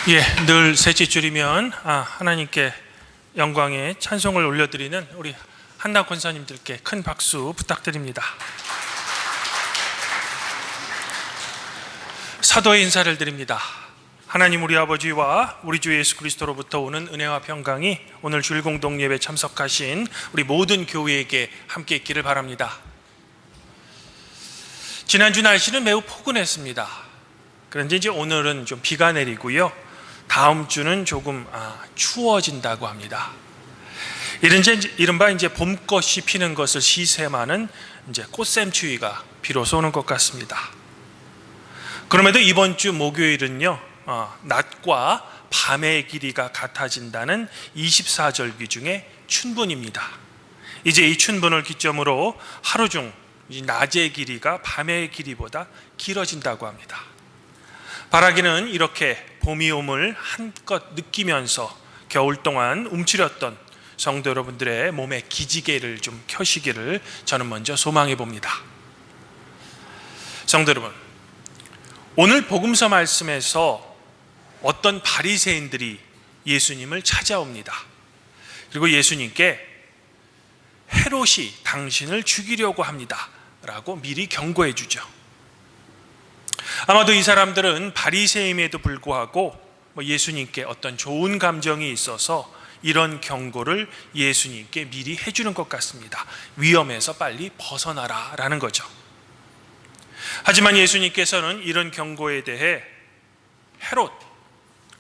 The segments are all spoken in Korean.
예, 늘 셋째 줄이면 하나님께 영광의 찬송을 올려드리는 우리 한나 권사님들께 큰 박수 부탁드립니다. 사도의 인사를 드립니다. 하나님 우리 아버지와 우리 주 예수 그리스도로부터 오는 은혜와 평강이 오늘 주일 공동 예배 참석하신 우리 모든 교회에게 함께 있기를 바랍니다. 지난주 날씨는 매우 포근했습니다. 그런데 이제 오늘은 좀 비가 내리고요. 다음 주는 조금 추워진다고 합니다. 이른바 이제 봄꽃이 피는 것을 시샘하는 이제 꽃샘추위가 비로소 오는 것 같습니다. 그럼에도 이번 주 목요일은요, 낮과 밤의 길이가 같아진다는 24절기 중에 춘분입니다. 이제 이 춘분을 기점으로 하루 중 낮의 길이가 밤의 길이보다 길어진다고 합니다. 바라기는 이렇게 봄이 옴을 한껏 느끼면서 겨울 동안 움츠렸던 성도 여러분들의 몸에 기지개를 좀 켜시기를 저는 먼저 소망해 봅니다. 성도 여러분, 오늘 복음서 말씀에서 어떤 바리새인들이 예수님을 찾아옵니다. 그리고 예수님께 헤롯이 당신을 죽이려고 합니다 라고 미리 경고해 주죠. 아마도 이 사람들은 바리새임에도 불구하고 예수님께 어떤 좋은 감정이 있어서 이런 경고를 예수님께 미리 해주는 것 같습니다. 위험에서 빨리 벗어나라 라는 거죠. 하지만 예수님께서는 이런 경고에 대해 헤롯,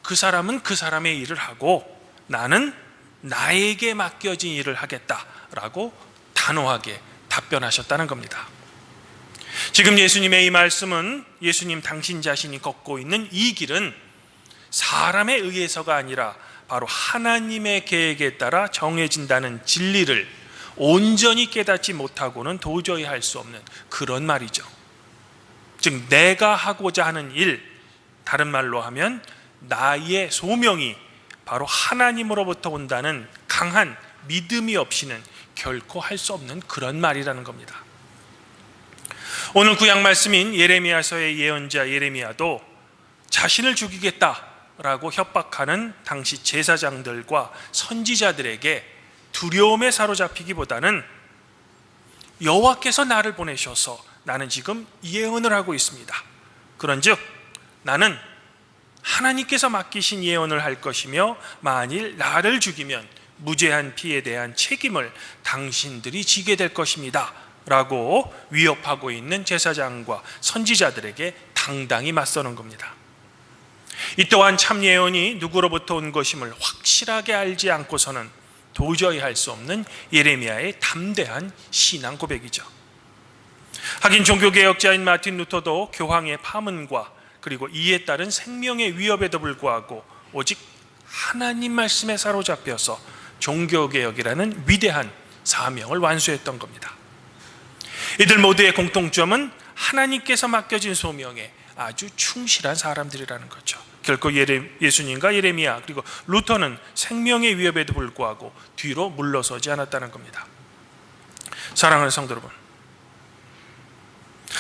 그 사람은 그 사람의 일을 하고 나는 나에게 맡겨진 일을 하겠다라고 단호하게 답변하셨다는 겁니다. 지금 예수님의 이 말씀은 예수님 당신 자신이 걷고 있는 이 길은 사람에 의해서가 아니라 바로 하나님의 계획에 따라 정해진다는 진리를 온전히 깨닫지 못하고는 도저히 할 수 없는 그런 말이죠. 즉 내가 하고자 하는 일, 다른 말로 하면 나의 소명이 바로 하나님으로부터 온다는 강한 믿음이 없이는 결코 할 수 없는 그런 말이라는 겁니다. 오늘 구약 말씀인 예레미야서의 예언자 예레미야도 자신을 죽이겠다라고 협박하는 당시 제사장들과 선지자들에게 두려움에 사로잡히기보다는 여호와께서 나를 보내셔서 나는 지금 예언을 하고 있습니다. 그런즉 나는 하나님께서 맡기신 예언을 할 것이며 만일 나를 죽이면 무죄한 피에 대한 책임을 당신들이 지게 될 것입니다 라고 위협하고 있는 제사장과 선지자들에게 당당히 맞서는 겁니다. 이 또한 참 예언이 누구로부터 온 것임을 확실하게 알지 않고서는 도저히 할 수 없는 예레미야의 담대한 신앙 고백이죠. 하긴 종교개혁자인 마틴 루터도 교황의 파문과 그리고 이에 따른 생명의 위협에도 불구하고 오직 하나님 말씀에 사로잡혀서 종교개혁이라는 위대한 사명을 완수했던 겁니다. 이들 모두의 공통점은 하나님께서 맡겨진 소명에 아주 충실한 사람들이라는 거죠. 결코 예수님과 예레미야 그리고 루터는 생명의 위협에도 불구하고 뒤로 물러서지 않았다는 겁니다. 사랑하는 성도 여러분,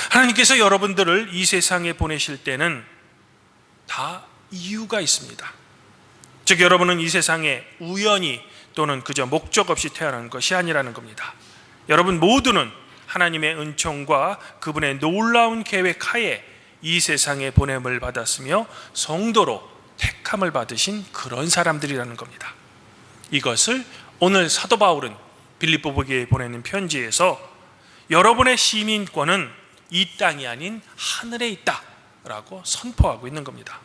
하나님께서 여러분들을 이 세상에 보내실 때는 다 이유가 있습니다. 즉 여러분은 이 세상에 우연히 또는 그저 목적 없이 태어난 것이 아니라는 겁니다. 여러분 모두는 하나님의 은총과 그분의 놀라운 계획 하에 이 세상에 보냄을 받았으며 성도로 택함을 받으신 그런 사람들이라는 겁니다. 이것을 오늘 사도 바울은 빌립보에게 보내는 편지에서 여러분의 시민권은 이 땅이 아닌 하늘에 있다라고 선포하고 있는 겁니다.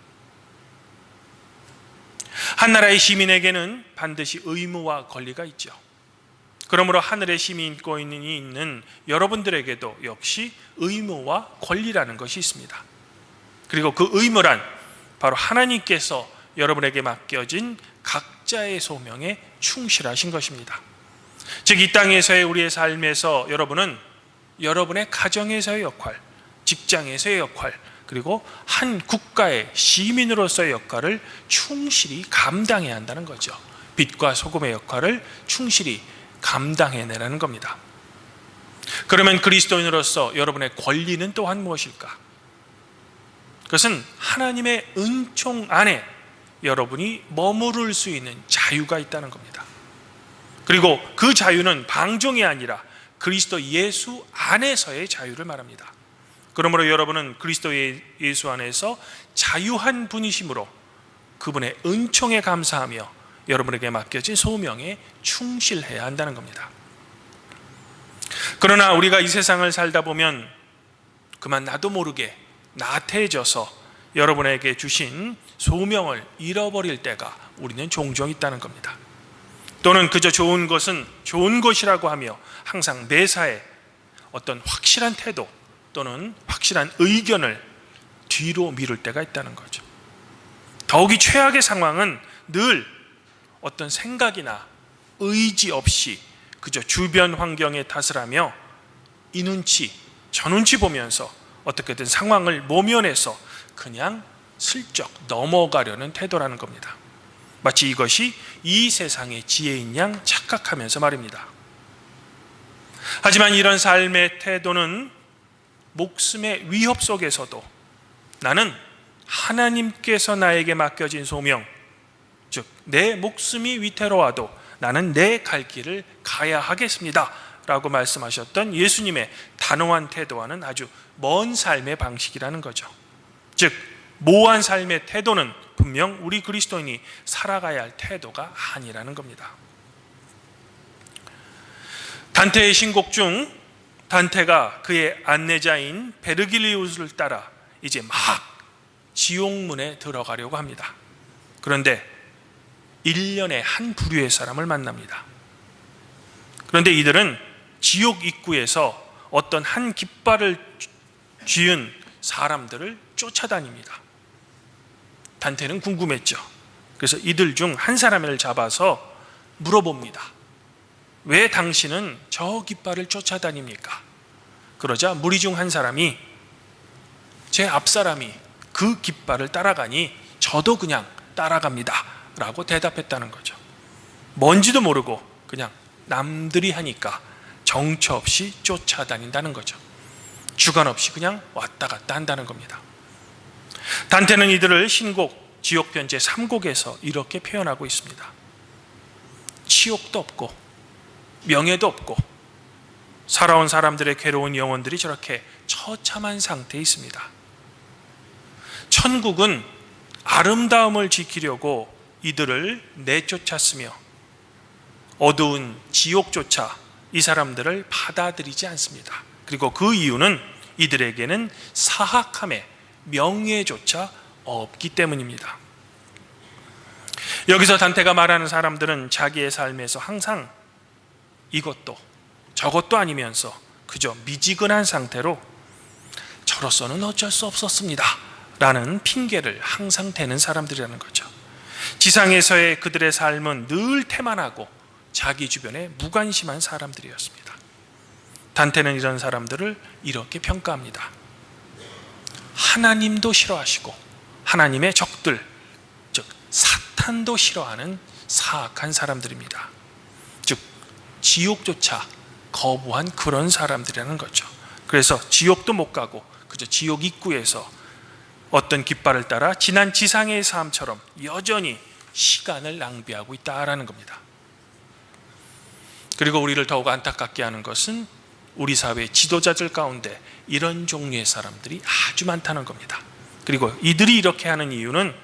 한 나라의 시민에게는 반드시 의무와 권리가 있죠. 그러므로 하늘의 시민권이 있는 여러분들에게도 역시 의무와 권리라는 것이 있습니다. 그리고 그 의무란 바로 하나님께서 여러분에게 맡겨진 각자의 소명에 충실하신 것입니다. 즉 이 땅에서의 우리의 삶에서 여러분은 여러분의 가정에서의 역할, 직장에서의 역할, 그리고 한 국가의 시민으로서의 역할을 충실히 감당해야 한다는 거죠. 빛과 소금의 역할을 충실히 감당해내라는 겁니다. 그러면 그리스도인으로서 여러분의 권리는 또한 무엇일까? 그것은 하나님의 은총 안에 여러분이 머무를 수 있는 자유가 있다는 겁니다. 그리고 그 자유는 방종이 아니라 그리스도 예수 안에서의 자유를 말합니다. 그러므로 여러분은 그리스도 예수 안에서 자유한 분이심으로 그분의 은총에 감사하며 여러분에게 맡겨진 소명에 충실해야 한다는 겁니다. 그러나 우리가 이 세상을 살다 보면 그만 나도 모르게 나태해져서 여러분에게 주신 소명을 잃어버릴 때가 우리는 종종 있다는 겁니다. 또는 그저 좋은 것은 좋은 것이라고 하며 항상 매사에 어떤 확실한 태도 또는 확실한 의견을 뒤로 미룰 때가 있다는 거죠. 더욱이 최악의 상황은 늘 어떤 생각이나 의지 없이 그저 주변 환경의 탓을 하며 이 눈치 저 눈치 보면서 어떻게든 상황을 모면해서 그냥 슬쩍 넘어가려는 태도라는 겁니다. 마치 이것이 이 세상의 지혜인 양 착각하면서 말입니다. 하지만 이런 삶의 태도는 목숨의 위협 속에서도 나는 하나님께서 나에게 맡겨진 소명, 즉 내 목숨이 위태로워도 나는 내 갈 길을 가야 하겠습니다 라고 말씀하셨던 예수님의 단호한 태도와는 아주 먼 삶의 방식이라는 거죠. 즉 모호한 삶의 태도는 분명 우리 그리스도인이 살아가야 할 태도가 아니라는 겁니다. 단테의 신곡 중 단테가 그의 안내자인 베르길리우스를 따라 이제 막 지옥문에 들어가려고 합니다. 그런데 1년에 한 부류의 사람을 만납니다. 그런데 이들은 지옥 입구에서 어떤 한 깃발을 쥐은 사람들을 쫓아다닙니다. 단테는 궁금했죠. 그래서 이들 중 한 사람을 잡아서 물어봅니다. 왜 당신은 저 깃발을 쫓아다닙니까? 그러자 무리 중 한 사람이 제 앞사람이 그 깃발을 따라가니 저도 그냥 따라갑니다 라고 대답했다는 거죠. 뭔지도 모르고 그냥 남들이 하니까 정처 없이 쫓아다닌다는 거죠. 주관 없이 그냥 왔다 갔다 한다는 겁니다. 단테는 이들을 신곡 지옥편 제3곡에서 이렇게 표현하고 있습니다. 치욕도 없고 명예도 없고 살아온 사람들의 괴로운 영혼들이 저렇게 처참한 상태에 있습니다. 천국은 아름다움을 지키려고 이들을 내쫓았으며 어두운 지옥조차 이 사람들을 받아들이지 않습니다. 그리고 그 이유는 이들에게는 사악함의 명예조차 없기 때문입니다. 여기서 단테가 말하는 사람들은 자기의 삶에서 항상 이것도 저것도 아니면서 그저 미지근한 상태로 저로서는 어쩔 수 없었습니다 라는 핑계를 항상 대는 사람들이라는 거죠. 지상에서의 그들의 삶은 늘 태만하고 자기 주변에 무관심한 사람들이었습니다. 단테는 이런 사람들을 이렇게 평가합니다. 하나님도 싫어하시고 하나님의 적들, 즉 사탄도 싫어하는 사악한 사람들입니다. 즉 지옥조차 거부한 그런 사람들이라는 거죠. 그래서 지옥도 못 가고 그저 지옥 입구에서 어떤 깃발을 따라 지난 지상의 삶처럼 여전히 시간을 낭비하고 있다라는 겁니다. 그리고 우리를 더욱 안타깝게 하는 것은 우리 사회 지도자들 가운데 이런 종류의 사람들이 아주 많다는 겁니다. 그리고 이들이 이렇게 하는 이유는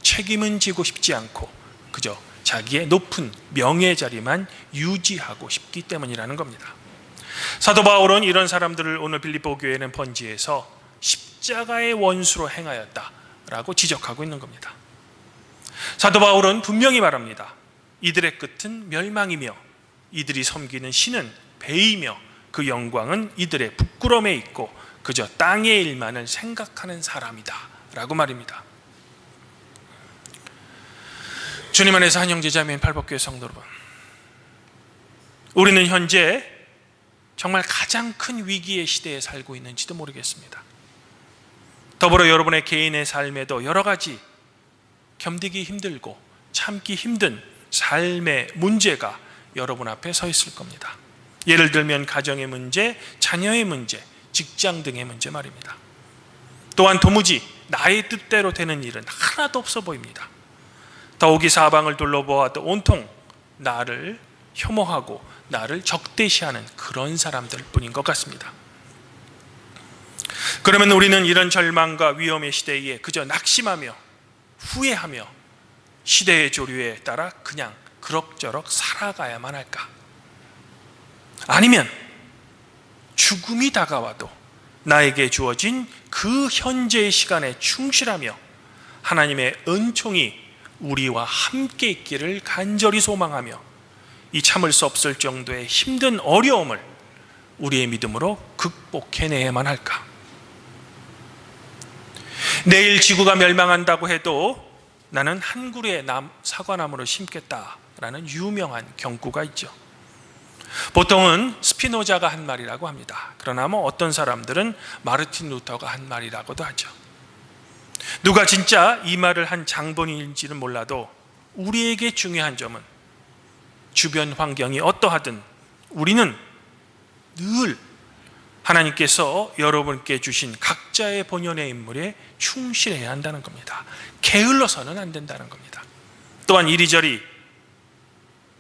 책임은 지고 싶지 않고 그저 자기의 높은 명예 자리만 유지하고 싶기 때문이라는 겁니다. 사도 바울은 이런 사람들을 오늘 빌립보 교회는 번지에서 십자가의 원수로 행하였다라고 지적하고 있는 겁니다. 사도 바울은 분명히 말합니다. 이들의 끝은 멸망이며 이들이 섬기는 신은 배이며 그 영광은 이들의 부끄러움에 있고 그저 땅의 일만을 생각하는 사람이다 라고 말입니다. 주님 안에서 한 형제자매인 팔복교회 성도 여러분, 우리는 현재 정말 가장 큰 위기의 시대에 살고 있는지도 모르겠습니다. 더불어 여러분의 개인의 삶에도 여러 가지 견디기 힘들고 참기 힘든 삶의 문제가 여러분 앞에 서 있을 겁니다. 예를 들면 가정의 문제, 자녀의 문제, 직장 등의 문제 말입니다. 또한 도무지 나의 뜻대로 되는 일은 하나도 없어 보입니다. 더욱이 사방을 둘러보아도 온통 나를 혐오하고 나를 적대시하는 그런 사람들 뿐인 것 같습니다. 그러면 우리는 이런 절망과 위험의 시대에 그저 낙심하며 후회하며 시대의 조류에 따라 그냥 그럭저럭 살아가야만 할까? 아니면 죽음이 다가와도 나에게 주어진 그 현재의 시간에 충실하며 하나님의 은총이 우리와 함께 있기를 간절히 소망하며 이 참을 수 없을 정도의 힘든 어려움을 우리의 믿음으로 극복해내야만 할까? 내일 지구가 멸망한다고 해도 나는 한 그루의 사과나무를 심겠다라는 유명한 경구가 있죠. 보통은 스피노자가 한 말이라고 합니다. 그러나 어떤 사람들은 마르틴 루터가 한 말이라고도 하죠. 누가 진짜 이 말을 한 장본인인지는 몰라도 우리에게 중요한 점은 주변 환경이 어떠하든 우리는 늘 하나님께서 여러분께 주신 각자의 본연의 인물에 충실해야 한다는 겁니다. 게을러서는 안 된다는 겁니다. 또한 이리저리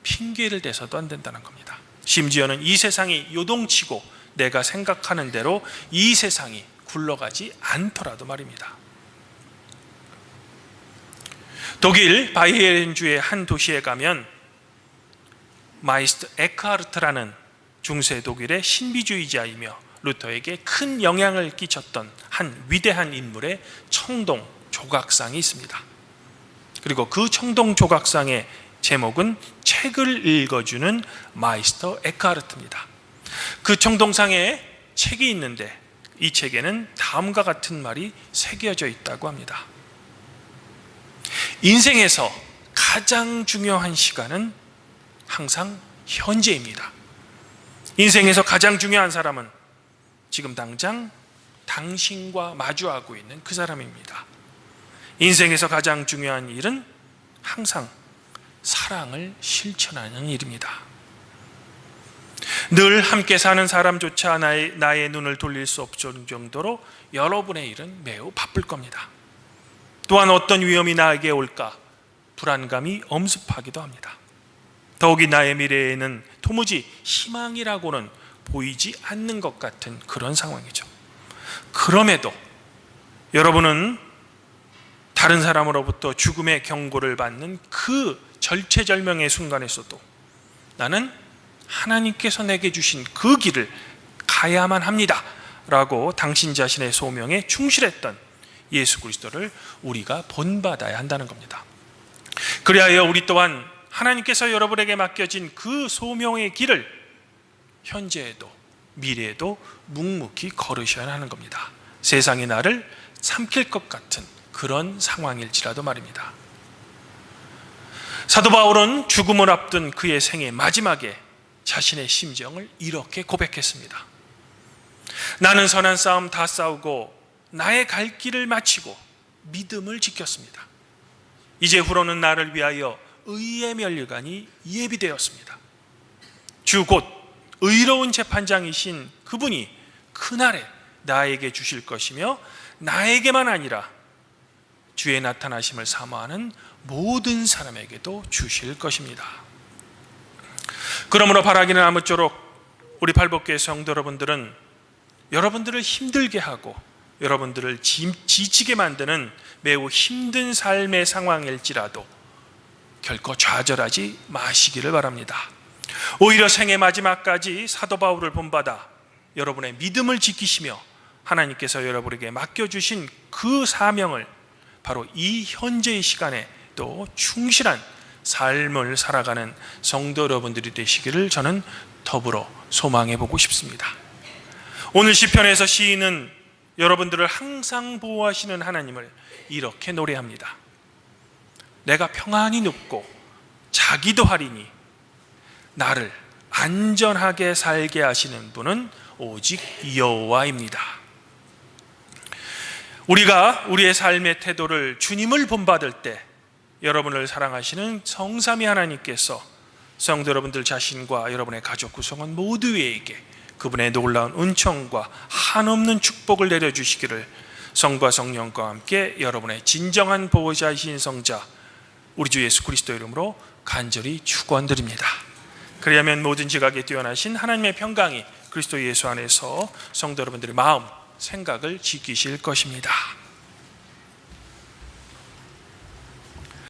핑계를 대서도 안 된다는 겁니다. 심지어는 이 세상이 요동치고 내가 생각하는 대로 이 세상이 굴러가지 않더라도 말입니다. 독일 바이에른주의 한 도시에 가면 마이스터 에크하르트라는 중세 독일의 신비주의자이며 루터에게 큰 영향을 끼쳤던 한 위대한 인물의 청동 조각상이 있습니다. 그리고 그 청동 조각상의 제목은 책을 읽어주는 마이스터 에크하르트입니다. 그 청동상에 책이 있는데 이 책에는 다음과 같은 말이 새겨져 있다고 합니다. 인생에서 가장 중요한 시간은 항상 현재입니다. 인생에서 가장 중요한 사람은 지금 당장 당신과 마주하고 있는 그 사람입니다. 인생에서 가장 중요한 일은 항상 사랑을 실천하는 일입니다. 늘 함께 사는 사람조차 나의 눈을 돌릴 수 없을 정도로 여러분의 일은 매우 바쁠 겁니다. 또한 어떤 위험이 나에게 올까 불안감이 엄습하기도 합니다. 더욱이 나의 미래에는 도무지 희망이라고는 보이지 않는 것 같은 그런 상황이죠. 그럼에도 여러분은 다른 사람으로부터 죽음의 경고를 받는 그 절체절명의 순간에서도 나는 하나님께서 내게 주신 그 길을 가야만 합니다 라고 당신 자신의 소명에 충실했던 예수 그리스도를 우리가 본받아야 한다는 겁니다. 그리하여 우리 또한 하나님께서 여러분에게 맡겨진 그 소명의 길을 현재에도 미래에도 묵묵히 걸으셔야 하는 겁니다. 세상이 나를 삼킬 것 같은 그런 상황일지라도 말입니다. 사도 바울은 죽음을 앞둔 그의 생의 마지막에 자신의 심정을 이렇게 고백했습니다. 나는 선한 싸움 다 싸우고 나의 갈 길을 마치고 믿음을 지켰습니다. 이제 후로는 나를 위하여 의의 면류관이 예비되었습니다. 주 곧 의로운 재판장이신 그분이 그날에 나에게 주실 것이며 나에게만 아니라 주의 나타나심을 사모하는 모든 사람에게도 주실 것입니다. 그러므로 바라기는 아무쪼록 우리 팔복교회 성도 여러분들은 여러분들을 힘들게 하고 여러분들을 지치게 만드는 매우 힘든 삶의 상황일지라도 결코 좌절하지 마시기를 바랍니다. 오히려 생의 마지막까지 사도 바울을 본받아 여러분의 믿음을 지키시며 하나님께서 여러분에게 맡겨주신 그 사명을 바로 이 현재의 시간에 또 충실한 삶을 살아가는 성도 여러분들이 되시기를 저는 더불어 소망해 보고 싶습니다. 오늘 시편에서 시인은 여러분들을 항상 보호하시는 하나님을 이렇게 노래합니다. 내가 평안히 눕고 자기도 하리니 나를 안전하게 살게 하시는 분은 오직 여호와입니다. 우리가 우리의 삶의 태도를 주님을 본받을 때 여러분을 사랑하시는 성삼위 하나님께서 성도 여러분들 자신과 여러분의 가족 구성원 모두에게 그분의 놀라운 은총과 한없는 축복을 내려주시기를 성과 성령과 함께 여러분의 진정한 보호자이신 성자 우리 주 예수 그리스도 이름으로 간절히 축원드립니다. 그리하면 모든 지각에 뛰어나신 하나님의 평강이 그리스도 예수 안에서 성도 여러분들의 마음, 생각을 지키실 것입니다.